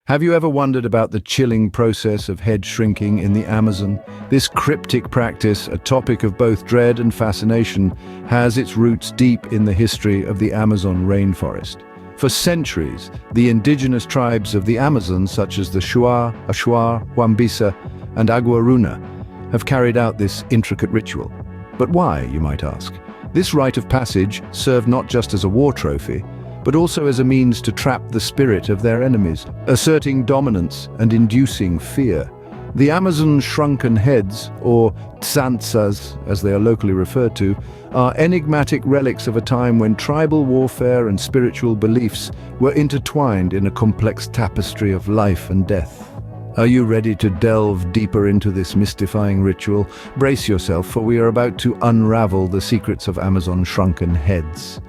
Have you ever wondered about the chilling process of head shrinking in the Amazon? This cryptic practice, a topic of both dread and fascination, has its roots deep in the history of the Amazon rainforest. For centuries, the indigenous tribes of the Amazon, such as the Shuar, Ashuar, Huambisa, and Aguaruna, have carried out this intricate ritual. But why, you might ask? This rite of passage served not just as a war trophy, but also as a means to trap the spirit of their enemies, asserting dominance and inducing fear. The Amazon Shrunken Heads, or Tsantsas as they are locally referred to, are enigmatic relics of a time when tribal warfare and spiritual beliefs were intertwined in a complex tapestry of life and death. Are you ready to delve deeper into this mystifying ritual? Brace yourself, for we are about to unravel the secrets of Amazon Shrunken Heads.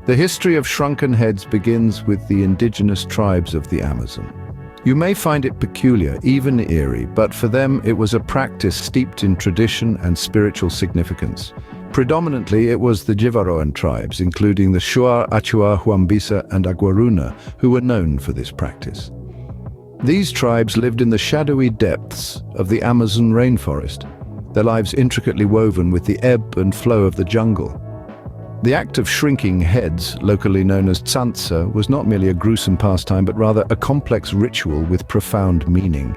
The history of Shrunken Heads begins with the indigenous tribes of the Amazon. You may find it peculiar, even eerie, but for them it was a practice steeped in tradition and spiritual significance. Predominantly it was the Jivaroan tribes, including the Shuar, Achua, Huambisa and Aguaruna, who were known for this practice. These tribes lived in the shadowy depths of the Amazon rainforest, their lives intricately woven with the ebb and flow of the jungle. The act of shrinking heads, locally known as tsantsa, was not merely a gruesome pastime, but rather a complex ritual with profound meaning.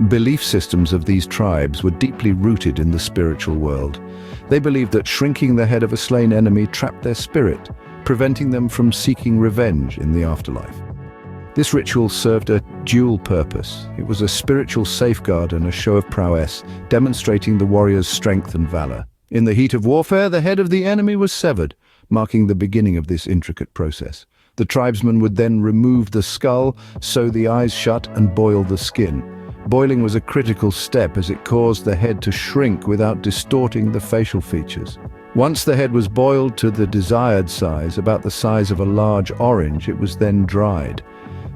Belief systems of these tribes were deeply rooted in the spiritual world. They believed that shrinking the head of a slain enemy trapped their spirit, preventing them from seeking revenge in the afterlife. This ritual served a dual purpose. It was a spiritual safeguard and a show of prowess, demonstrating the warrior's strength and valor. In the heat of warfare, the head of the enemy was severed, marking the beginning of this intricate process. The tribesmen would then remove the skull, sew the eyes shut, and boil the skin. Boiling was a critical step as it caused the head to shrink without distorting the facial features. Once the head was boiled to the desired size, about the size of a large orange, it was then dried.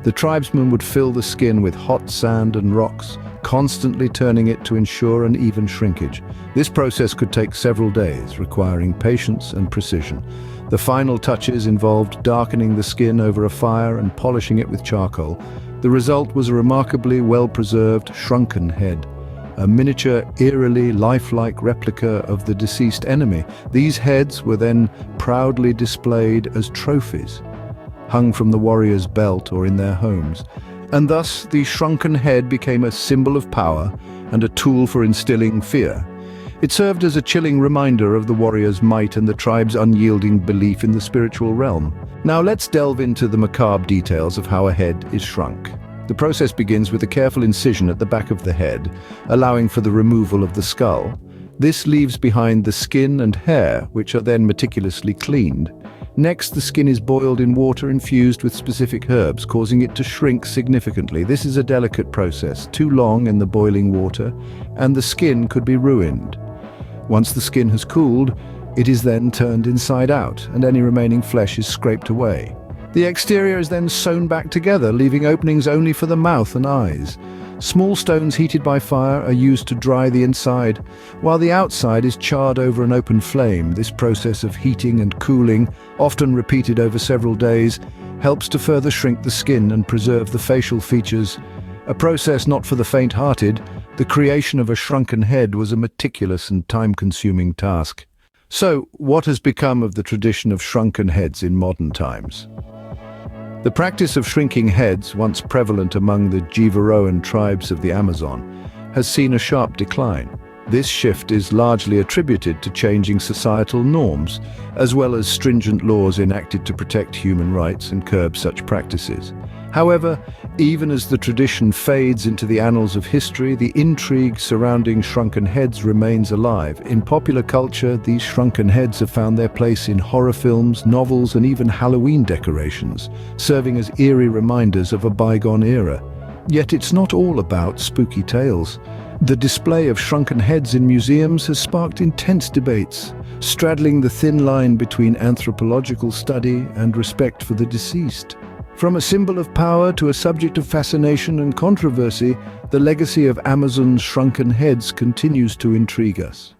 The tribesmen would fill the skin with hot sand and rocks, constantly turning it to ensure an even shrinkage. This process could take several days, requiring patience and precision. The final touches involved darkening the skin over a fire and polishing it with charcoal. The result was a remarkably well-preserved shrunken head, a miniature, eerily lifelike replica of the deceased enemy. These heads were then proudly displayed as trophies, hung from the warrior's belt or in their homes. And thus the shrunken head became a symbol of power and a tool for instilling fear. It served as a chilling reminder of the warrior's might and the tribe's unyielding belief in the spiritual realm. Now let's delve into the macabre details of how a head is shrunk. The process begins with a careful incision at the back of the head, allowing for the removal of the skull. This leaves behind the skin and hair, which are then meticulously cleaned. Next, the skin is boiled in water infused with specific herbs, causing it to shrink significantly. This is a delicate process. Too long in the boiling water, and the skin could be ruined. Once the skin has cooled, it is then turned inside out, and any remaining flesh is scraped away. The exterior is then sewn back together, leaving openings only for the mouth and eyes. Small stones heated by fire are used to dry the inside, while the outside is charred over an open flame. This process of heating and cooling, often repeated over several days, helps to further shrink the skin and preserve the facial features. A process not for the faint-hearted, the creation of a shrunken head was a meticulous and time-consuming task. So, what has become of the tradition of shrunken heads in modern times? The practice of shrinking heads, once prevalent among the Jivaroan tribes of the Amazon, has seen a sharp decline. This shift is largely attributed to changing societal norms, as well as stringent laws enacted to protect human rights and curb such practices. However, even as the tradition fades into the annals of history, the intrigue surrounding shrunken heads remains alive. In popular culture, these shrunken heads have found their place in horror films, novels, and even Halloween decorations, serving as eerie reminders of a bygone era. Yet it's not all about spooky tales. The display of shrunken heads in museums has sparked intense debates, straddling the thin line between anthropological study and respect for the deceased. From a symbol of power to a subject of fascination and controversy, the legacy of Amazon's shrunken heads continues to intrigue us.